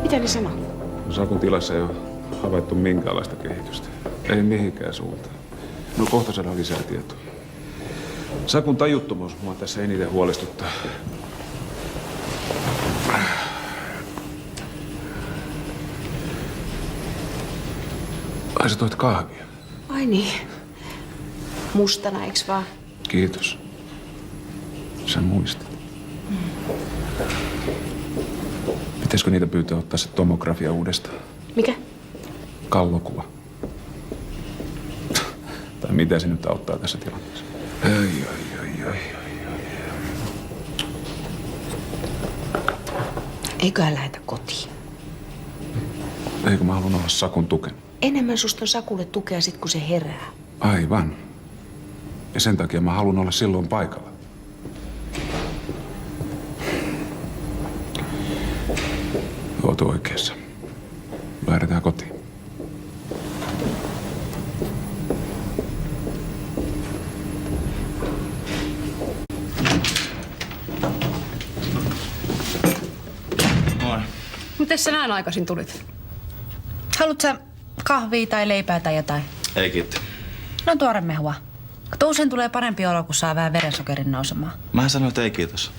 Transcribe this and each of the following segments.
Mitä ne sanoo? Sakun tilassa ei ole havaittu minkäänlaista kehitystä. Ei mihinkään suuntaan. No kohta saadaan lisää tietoa. Sakun tajuttomuus mua tässä eniten huolestuttaa. Ai sä toit kahvia. Ai niin. Mustana, eiks vaan? Kiitos. Sä muistit. Pitäisikö niitä pyytää ottaa se tomografia uudestaan? Mikä? Kallokuva. Tai mitä se nyt auttaa tässä tilanteessa? Ai. Eiköhän lähetä kotiin. Eikö mä haluan olla Sakun tukena? Enemmän susta on Sakulle tukea sit, kun se herää. Aivan. Ja sen takia mä haluan olla silloin paikalla. Oot oikeassa. Lähdetään kotiin. Moi. Mites sä näin aikaisin tulit? Haluatko sä kahvia tai leipää tai jotain? Ei kiitti. No tuore mehua. Kato, usein tulee parempi olo, kun saa vähän verensokerin nousemaan. Mä sanoin, että ei kiitos.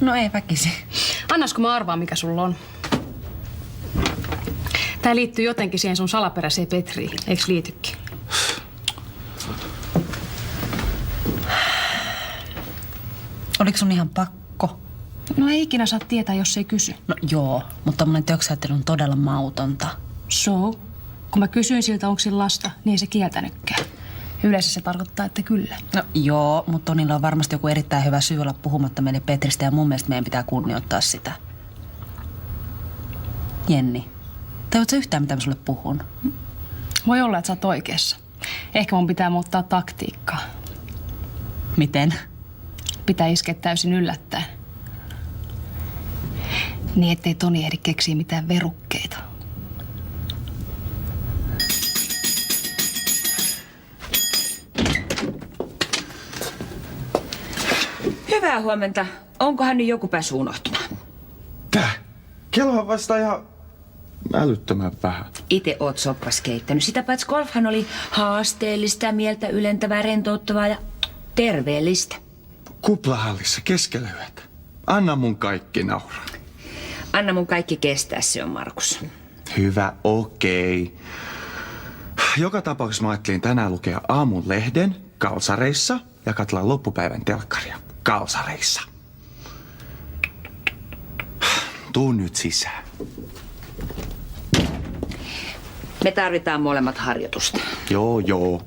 No ei väkisi. Annasko mä arvaan, mikä sulla on? Tää liittyy jotenkin siihen sun salaperäiseen Petriin, eiks liitykin? Oliko sun ihan pakko? No ei ikinä saa tietää, jos ei kysy. No joo, mutta tommonen töksäyttely on todella mautonta. So? Kun mä kysyin siltä, onko sillä lasta, niin ei se kieltänytkään. Yleensä se tarkoittaa, että kyllä. No joo, mutta Tonilla on varmasti joku erittäin hyvä syy olla puhumatta meille Petristä ja mun mielestä meidän pitää kunnioittaa sitä. Jenni, tajuatko sä yhtään, mitä mä sulle puhun? Voi olla, että sä oot oikeassa. Ehkä mun pitää muuttaa taktiikkaa. Miten? Pitää iskeä täysin yllättäen. Niin, ettei Toni ehdi keksiä mitään verukkeita. Hyvää huomenta. Onkohan nyt joku päässyt unohtumaan? Tää? Kello on vasta ihan älyttömän vähän. Itse oot soppas keittänyt. Sitä paitsi golfhan oli haasteellista, mieltä ylentävää, rentouttavaa ja terveellistä. Kuplahallissa keskellä yötä. Anna mun kaikki nauraa. Anna mun kaikki kestää, se on Markus. Hyvä, okei. Joka tapauksessa mä ajattelin tänään lukea aamun lehden kalsareissa ja katsella loppupäivän telkkaria kalsareissa. Tuu nyt sisään. Me tarvitaan molemmat harjoitusta. Joo.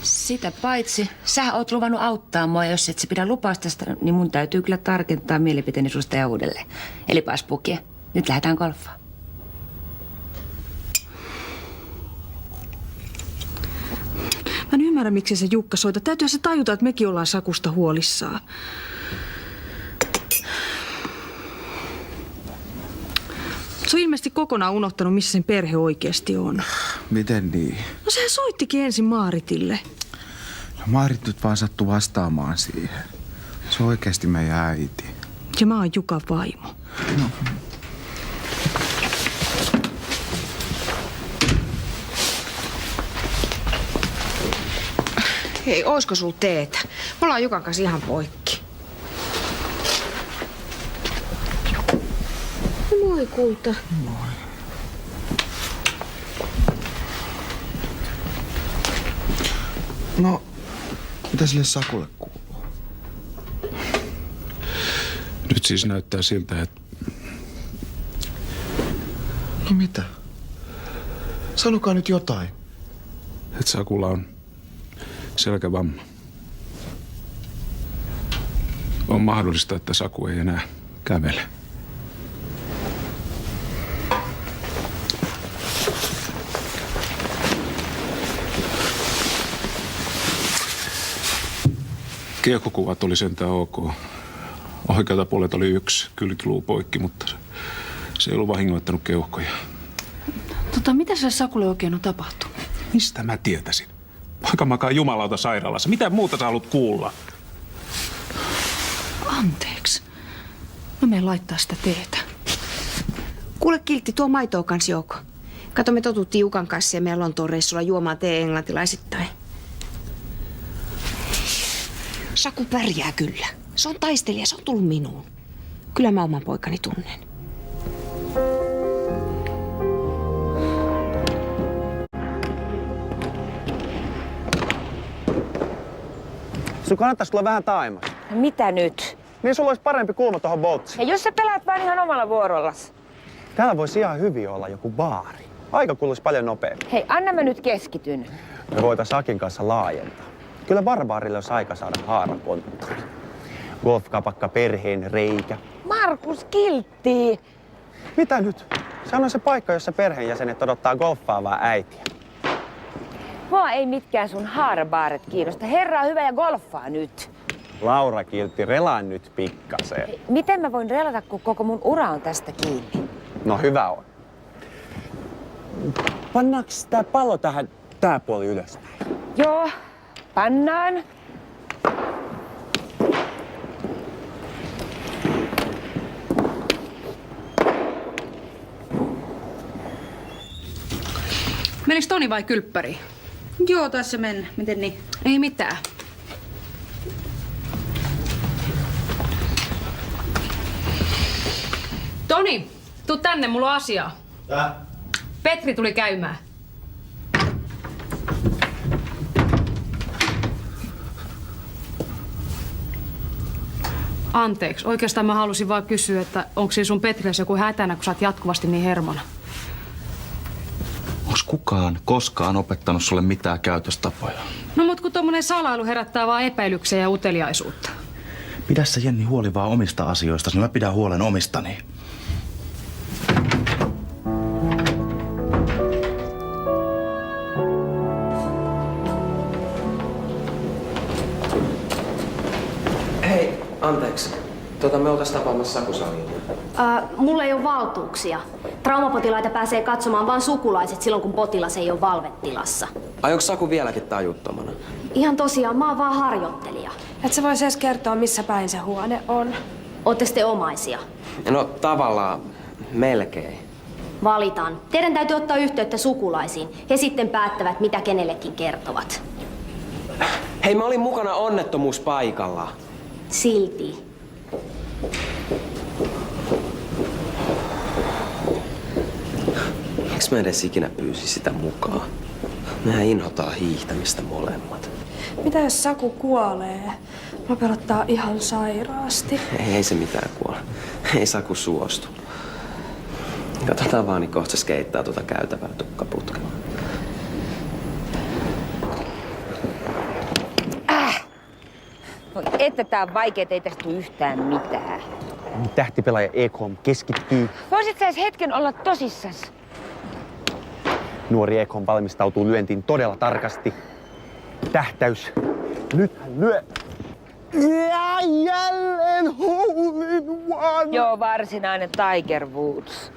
Sitä paitsi, sä oot luvannut auttaa mua, jos et sä pidä lupausta, niin mun täytyy kyllä tarkentaa mielipiteeni susta ja uudelleen. Eli paspukia. Nyt lähdetään golfaan. Mä en ymmärrä, miksi se Jukka soita. Täytyyhän se tajuta, että mekin ollaan Sakusta huolissaan. Se on ilmeisesti kokonaan unohtanut, missä sen perhe oikeasti on. Miten niin? No sehän soittikin ensin Maaritille. No Maarit nyt vaan sattui vastaamaan siihen. Se on oikeasti meidän äiti. Ja mä oon Jukan vaimo. No. Hei, oisko sul teetä? Me ollaan Jukan kanssa ihan poikki. Moi, kulta. Moi. No, mitä sille Sakulle kuuluu? Nyt siis näyttää siltä, että... No mitä? Sanokaa nyt jotain. Että Sakulla on selkävamma. On mahdollista, että Saku ei enää kävele. Kiehkokuvat oli sentään ok. Oikealta puolelta oli yksi kylkiluu poikki, mutta se ei ollut vahingoittanut keuhkoja. Mitä sille Sakulle oikein on tapahtunut? Mistä mä tietäisin? Poika makaa jumalauta sairaalassa. Mitä muuta sä haluat kuulla? Anteeksi. Mä menen laittaa sitä teetä. Kuule Kiltti, tuo maitoa kans Jouko. Kato, me totuttiin Jukan kanssa ja meidän Lontoon reissulla juomaan tee englantilaisittain. Saku pärjää kyllä. Se on taistelija, se on tullut minuun. Kyllä mä oman poikani tunnen. Sun kannattaisi tulla vähän taimas. Mitä nyt? Niin sulla olisi parempi kulma tuohon boatsiin. Ja jos sä pelaat vaan ihan omalla vuorollas. Täällä voisi ihan hyvin olla joku baari. Aika kuluisi paljon nopeammin. Hei, anna mä nyt keskityn. Me voitais Akin kanssa laajentaa. Kyllä barbaarille olisi aika saada haarakonttori. Golfkapakka, perheen reikä. Markus Kiltti! Mitä nyt? Sehän on se paikka, jossa perheenjäsenet odottaa golfaavaa äitiä. Mua ei mitkään sun haarabaaret kiinnosta. Herra on hyvä ja golfaa nyt. Laura Kiltti, relaa nyt pikkasen. Miten mä voin relata, kun koko mun ura on tästä kiinni? No hyvä on. Pannaanko tää pallo tähän tää puoli ylöspäin? Joo, pannaan. Menis Toni vai kylppäri? Joo, tässä mennä. Miten niin? Ei mitään. Toni, tuu tänne, mulla on asiaa. Tää? Petri tuli käymään. Anteeksi, oikeastaan mä halusin vaan kysyä, että onko siinä sun Petrilässä joku hätänä, kun sä oot jatkuvasti niin hermona? Onks kukaan koskaan opettanut sulle mitään käytöstapoja? No mut kun tommonen salailu herättää vaan epäilyksiä ja uteliaisuutta. Pidä sä Jenni huoli vaan omista asioista, niin mä pidän huolen omistani. Hei, anteeksi. Me oltais tapaamassa Saku salilla. Mulla ei ole valtuuksia. Traumapotilaita pääsee katsomaan vain sukulaiset silloin, kun potilas ei ole valvetilassa. Ai onks Saku vieläkin tajuttomana? Ihan tosiaan, mä oon vaan harjoittelija. Et sä vois edes kertoa, missä päin se huone on. Ootte sitten omaisia? No tavallaan melkein. Valitaan. Teidän täytyy ottaa yhteyttä sukulaisiin. He sitten päättävät, mitä kenellekin kertovat. Hei, mä olin mukana onnettomuuspaikalla. Silti. Miksi mä edes ikinä pyysin sitä mukaan? Mehän inhotaan hiihtämistä molemmat. Mitä jos Saku kuolee? Mä pelottaa ihan sairaasti. Ei se mitään kuole. Ei Saku suostu. Katsotaan vaan, niin kohta se skeittää tuota käytävää tukkaputkella. Että tää on vaikea, ei tästä tule yhtään mitään. Tähtipelaaja Ekholm keskittyy. Voisit sä edes hetken olla tosissas? Nuori Ekholm valmistautuu lyöntiin todella tarkasti. Tähtäys. Nyt hän lyö. Ja jälleen hole in one. Joo, varsinainen Tiger Woods.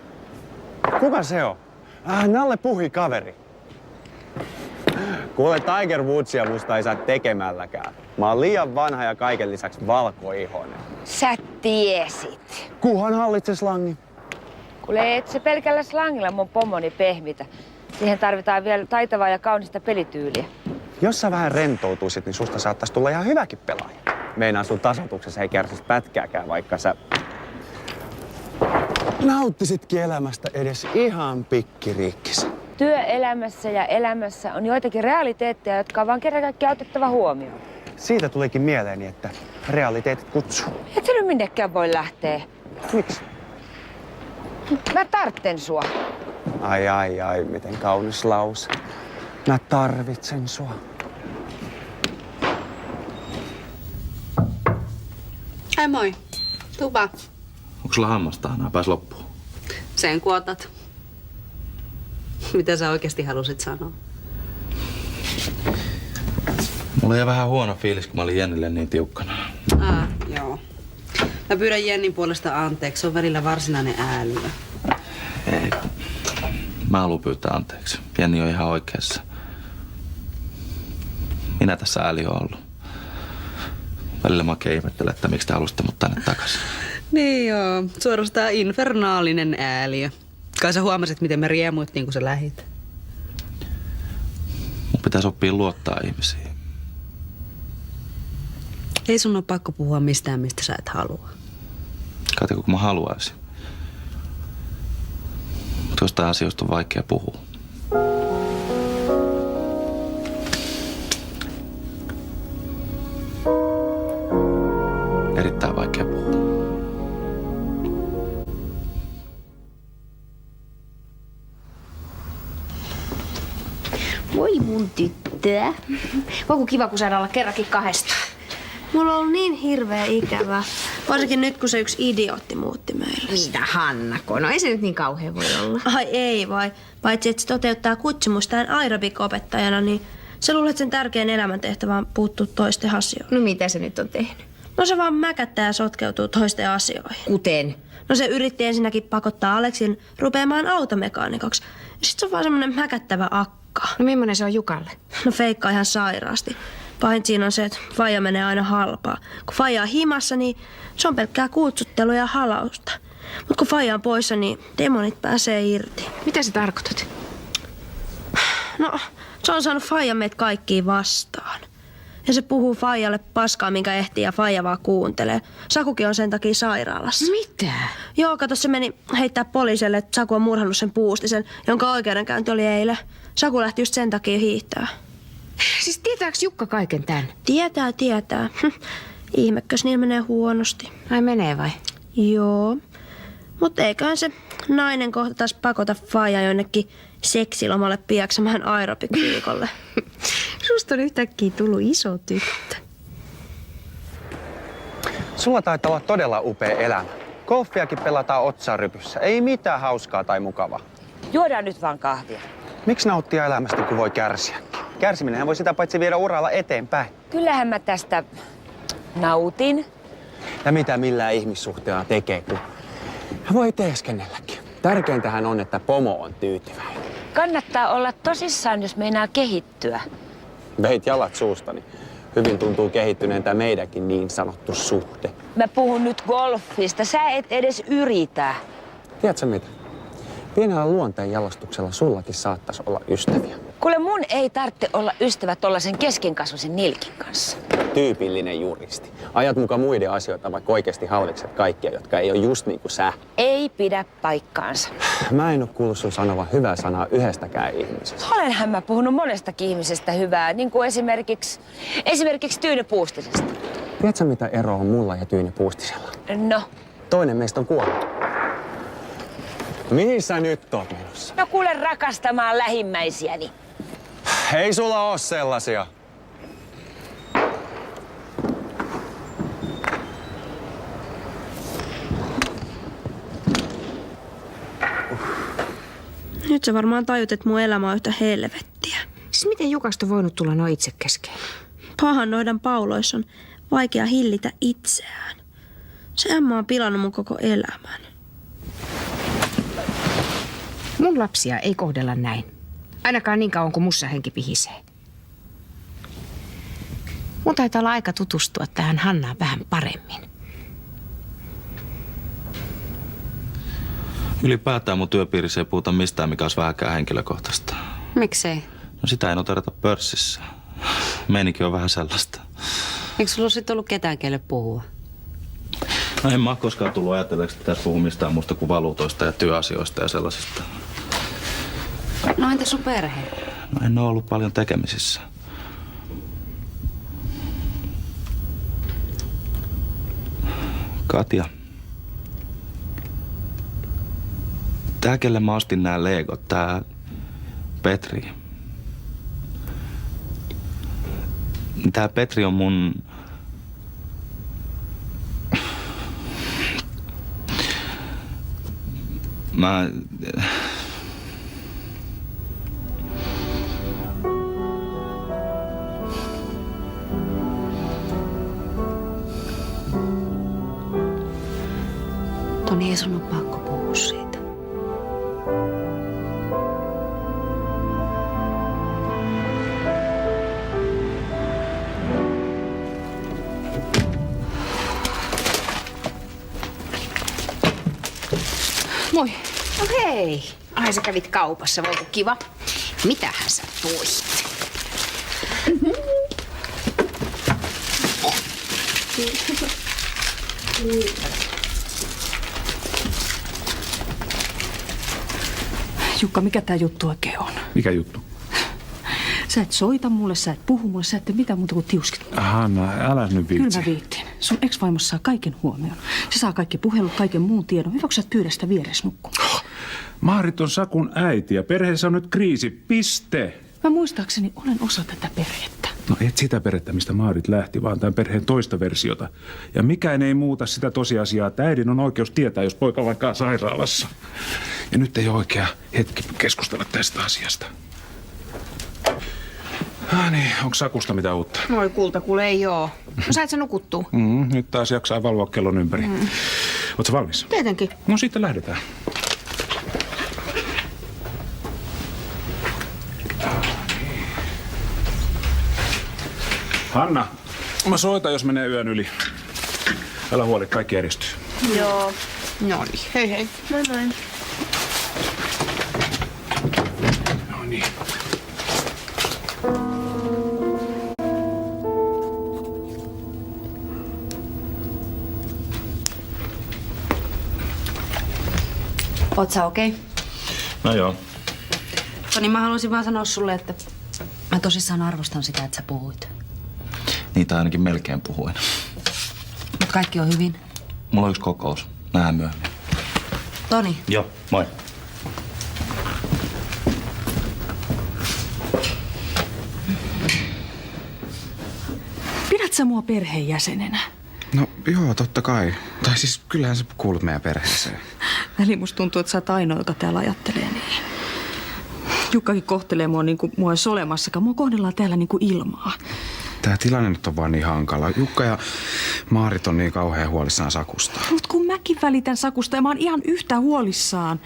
Kuka se on? Nalle Puhi kaveri. Kuule, Tiger Woodsia musta ei saa tekemälläkään. Mä oon liian vanha ja kaiken lisäksi valkoihoinen. Sä tiesit. Kuhan hallitse slangin. Kuule, et se pelkällä slangilla mun pomoni pehmitä. Siihen tarvitaan vielä taitavaa ja kaunista pelityyliä. Jos sä vähän rentoutuisit, niin susta saattaisi tulla ihan hyväkin pelaaja. Meinaan sun tasoituksessa ei kärsis pätkääkään, vaikka sä nauttisitkin elämästä edes ihan pikkiriikkis. Työelämässä ja elämässä on joitakin realiteetteja, jotka on vaan kerran kaikkiaan otettava huomioon. Siitä tulikin mieleeni, että realiteetit kutsuu. Et sä nyt minnekään voi lähteä. Miksi? Mä tartten sua. Ai, miten kaunis lause. Mä tarvitsen sua. Hei moi. Tuu vaan. Onko sulla hammastahnaa pääs loppuun? Sen kun otat. Mitä sä oikeasti halusit sanoa? Mulla jäi vähän huono fiilis, kun mä olin Jennille niin tiukkana. Joo. Mä pyydän Jennin puolesta anteeksi. Se on välillä varsinainen ääliö. Ei. Mä haluan pyytää anteeksi. Jenni on ihan oikeassa. Minä tässä ääli on ollut. Välillä mä oikein ihmettelen, että miksi te halusitte mut tänne takaisin. Niin joo, suorastaan infernaalinen ääliö. Kai sä huomasit, miten me riemuittiin, kun sä lähit. Mun pitäisi oppia luottaa ihmisiin. Ei sun ole pakko puhua mistään, mistä sä et halua. Katiko, kun mä haluaisin. Mutta jostain asioista on vaikea puhua. Erittäin vaikea puhua. Voi mun tyttöä. Voiko kiva, kun saadaan olla kerrankin kahdesta. Mulla on ollut niin hirveä ikävä. Varsinkin nyt, kun se yksi idiootti muutti meille. Mitä Hannako? No ei se nyt niin kauhean voi olla. Ai ei vai. Paitsi, että se toteuttaa kutsumustaan aerobik-opettajana, niin se luulee, että sen tärkein elämäntehtävä on puuttua toisten asioihin. No mitä se nyt on tehnyt? No se vaan mäkättää ja sotkeutuu toisten asioihin. Kuten? No se yritti ensinnäkin pakottaa Aleksin rupeamaan automekaanikoksi. Sitten se on vaan semmonen mäkättävä akka. No millainen se on Jukalle? No feikkaa ihan sairaasti. Pahin siinä on se, että faija menee aina halpaa. Kun faija on himassa, niin se on pelkkää kuutsuttelua ja halausta. Mutta kun faija on poissa, niin demonit pääsee irti. Mitä sä tarkoitat? No, se on saanut faijan meitä kaikkiin vastaan. Ja se puhuu faijalle paskaa, minkä ehtii ja faija vaan kuuntelee. Sakukin on sen takia sairaalassa. Mitä? Joo, kato, se meni heittää poliisille, että Saku on murhannut sen puustisen, jonka oikeudenkäynti oli eilen. Saku lähti just sen takia hiihtää. Siis tietääks Jukka kaiken tän? Tietää. Ihmekös niillä menee huonosti. Ai menee vai? Joo. Mutta eiköhän se nainen kohta taas pakota faija jonnekin seksilomalle piäksämään aerobik-viikolle. Susta on yhtäkkiä tullut iso tyttö. Sulla taitaa olla todella upea elämä. Golfiakin pelataan otsarypyssä. Ei mitään hauskaa tai mukavaa. Juodaan nyt vaan kahvia. Miksi nauttia elämästä, kun voi kärsiäkin? Kärsiminenhän voi sitä paitsi viedä uralla eteenpäin. Kyllähän mä tästä nautin. Ja mitä millään ihmissuhteella tekee, kun voi teeskennelläkin. Tärkeintähän on, että pomo on tyytyväinen. Kannattaa olla tosissaan, jos meinaa kehittyä. Veit jalat suustani. Hyvin tuntuu kehittyneen tämä meidänkin niin sanottu suhde. Mä puhun nyt golfista. Sä et edes yritä. Tiedätkö mitä? Pienellä luonteen jalostuksella sullakin saattaisi olla ystäviä. Kuule, mun ei tarvitse olla ystävä tollasen keskenkasvuisen nilkin kanssa. Tyypillinen juristi. Ajat muka muiden asioita, vaikka oikeasti halvekset kaikkia, jotka ei ole just niin kuin sä. Ei pidä paikkaansa. Mä en ole kuullut sun sanovan hyvää sanaa yhdestäkään ihmisestä. Olenhan mä puhunut monestakin ihmisestä hyvää, niin kuin esimerkiksi Tyyne Puustisesta. Tiedätkö, mitä ero on mulla ja Tyyne Puustisella? No? Toinen meistä on kuollut. Mihin sä nyt oot menossa? No kuule rakastamaan lähimmäisiäni. Ei sulla oo sellaisia. Nyt sä varmaan tajut, että mun elämä on yhtä helvettiä. Siis miten Jukasta on voinut tulla noin itse kesken? Pahan noidan pauloissa on vaikea hillitä itseään. Se Emma on pilannut mun koko elämän. Mun lapsia ei kohdella näin. Ainakaan niin kauan kuin mussa henki pihisee. Mun taitaa olla aika tutustua tähän Hannaan vähän paremmin. Ylipäätään mun työpiirissä ei puhuta mistään, mikä olisi vähänkään henkilökohtaista. Miksei? No sitä ei noterata pörssissä. Meininki on vähän sellaista. Eikö sulla sit ollut ketään, kelle puhua? No en mä ole koskaan tullut ajatelleeksi, että tässä puhuu mistään muusta kuin valuutoista ja työasioista ja sellaisista. No entä sun perhe? No en ole ollut paljon tekemisissä. Katja. Tää, kelle mä ostin nää Legot, tää Petri. Tää Petri on mun... Mä... Toni, ei sun ole pakko puhua siitä. Moi. No hei. Ai sä kävit kaupassa, voiko kiva? Mitähän sä toit? Jukka, mikä tää juttu oikein on? Mikä juttu? Sä et soita mulle, sä et puhu mulle, sä et tee mitään muuta kuin tiuskit. Hanna, älä nyt viitsi. Kyllä mä viittin. Sun ex-vaimossa saa kaiken huomioon. Se saa kaikki puhelut, kaiken muun tiedon. Hyväksä pyydä sitä vieressä nukkumaan. Maarit on Sakun äiti ja perheessä on nyt kriisi. Piste. Mä muistaakseni olen osa tätä perhettä. No et sitä perhettä, mistä Maarit lähti, vaan tämän perheen toista versiota. Ja mikään ei muuta sitä tosiasiaa, että äidin on oikeus tietää, jos poika on vaikka sairaalassa. Ja nyt ei ole oikea hetki keskustella tästä asiasta. Niin, onko Sakusta mitään uutta? Moi kulta, kuule ei oo. No sait sä nukuttua? Nyt taas jaksaa valvoa kellon ympäri. Ootko valmis? Tietenkin. No sitten lähdetään. Hanna, mä soitan, jos menee yön yli. Älä huoli, kaikki järjestyy. Joo. No niin, hei hei. Moi moi. No niin. Oot sä okei? No joo. Toni, mä haluaisin vaan sanoa sulle, että mä tosissaan arvostan sitä, että sä puhuit. Niitä ainakin melkein puhuin. Mut kaikki on hyvin. Mulla on yksi kokous. Nähdään myöhemmin. Toni, Joo, moi. Pidät sä mua perheenjäsenenä? No joo, totta kai. Tai siis kyllähän sä kuulut meidän perheeseen. Väliin musta tuntuu, että sä oot ainoa, joka täällä ajattelee niin. Jukkakin kohtelee mua niin kuin mua olisi olemassakaan. Mua kohdellaan täällä niin kuin ilmaa. Tää tilanne nyt on vaan niin hankala. Jukka ja Maarit on niin kauhean huolissaan Sakusta. Mut kun mäkin välitän Sakusta ja mä oon ihan yhtä huolissaan.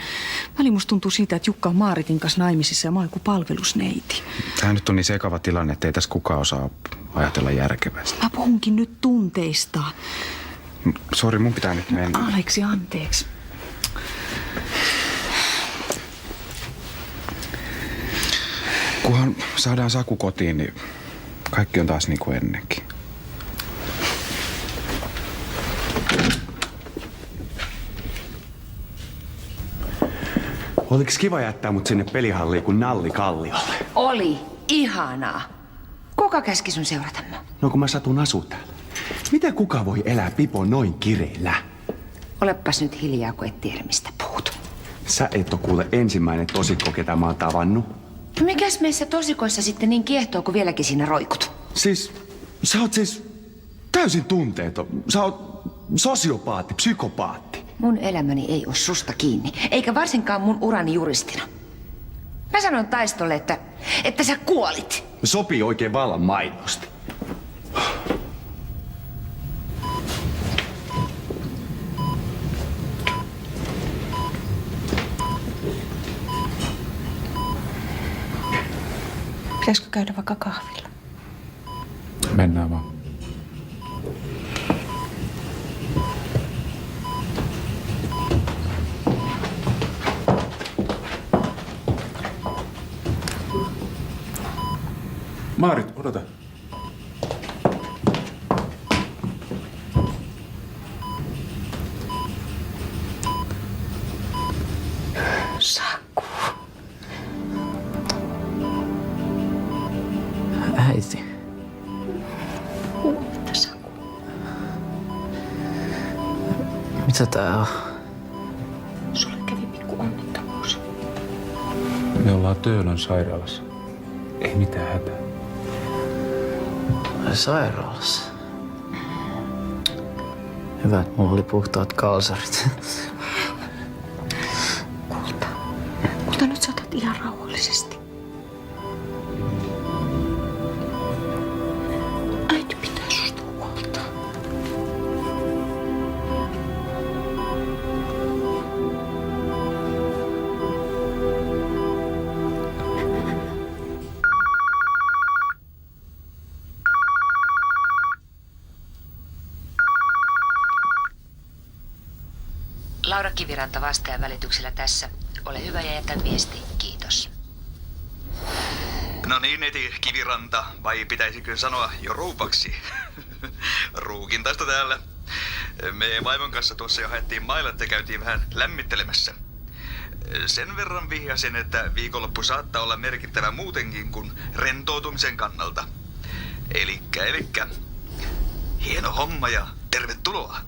Väliin musta tuntuu siitä, että Jukka on Maaritin kanssa naimisissa ja mä oon joku palvelusneiti. Tää nyt on niin sekava tilanne, että ei tässä kukaan osaa ajatella järkevästi. Mä puhunkin nyt tunteista. Sori, mun pitää nyt mennä. Aleksi, anteeksi. Kunhan saadaan Saku kotiin, niin kaikki on taas niin kuin ennenkin. Oliko kiva jättää mut sinne pelihalliin kuin nalli kalliolle? Oli. Ihanaa. Kuka käski sun seurata mua? No kun mä satun asua täällä. Miten kuka voi elää Pipo noin kireillä? Olepas nyt hiljaa, kun et tiedä, mistä puhut. Sä et oo kuule ensimmäinen tosikko, ketä mä oon tavannut. Mikäs meissä tosikoissa sitten niin kiehtoo, kun vieläkin siinä roikut? Siis, sä oot siis täysin tunteeton. Sä oot sosiopaatti, psykopaatti. Mun elämäni ei ole susta kiinni, eikä varsinkaan mun urani juristina. Mä sanoin Taistolle, että sä kuolit. Sopii oikein vallan mainnosti. Pitäisikö käydä vaikka kahvilla? Mennään vaan. Maarit, odota. Saku. Äiti. Huomenta, Saku. Mitä tää on? Sulle kävi pikku onnettomuus. Me ollaan Töölön sairaalassa. Ei mitään hätää. Sairaalassa. Hyvä, että mulla oli puhtaat kalsarit. Kulta, nyt sä otat ihan rauhallisesti. Äiti pitää susta huolta. Laura Kiviranta vastaajan välityksellä tässä. Ole hyvä ja jätä viesti. Kiitos. No niin, neiti Kiviranta, vai pitäisikö sanoa jo rouvaksi? Ruukintaista täällä. Me vaimon kanssa tuossa jo haettiin mailat ja käytiin vähän lämmittelemässä. Sen verran vihjasin, että viikonloppu saattaa olla merkittävä muutenkin kuin rentoutumisen kannalta. Elikkä, hieno homma ja tervetuloa.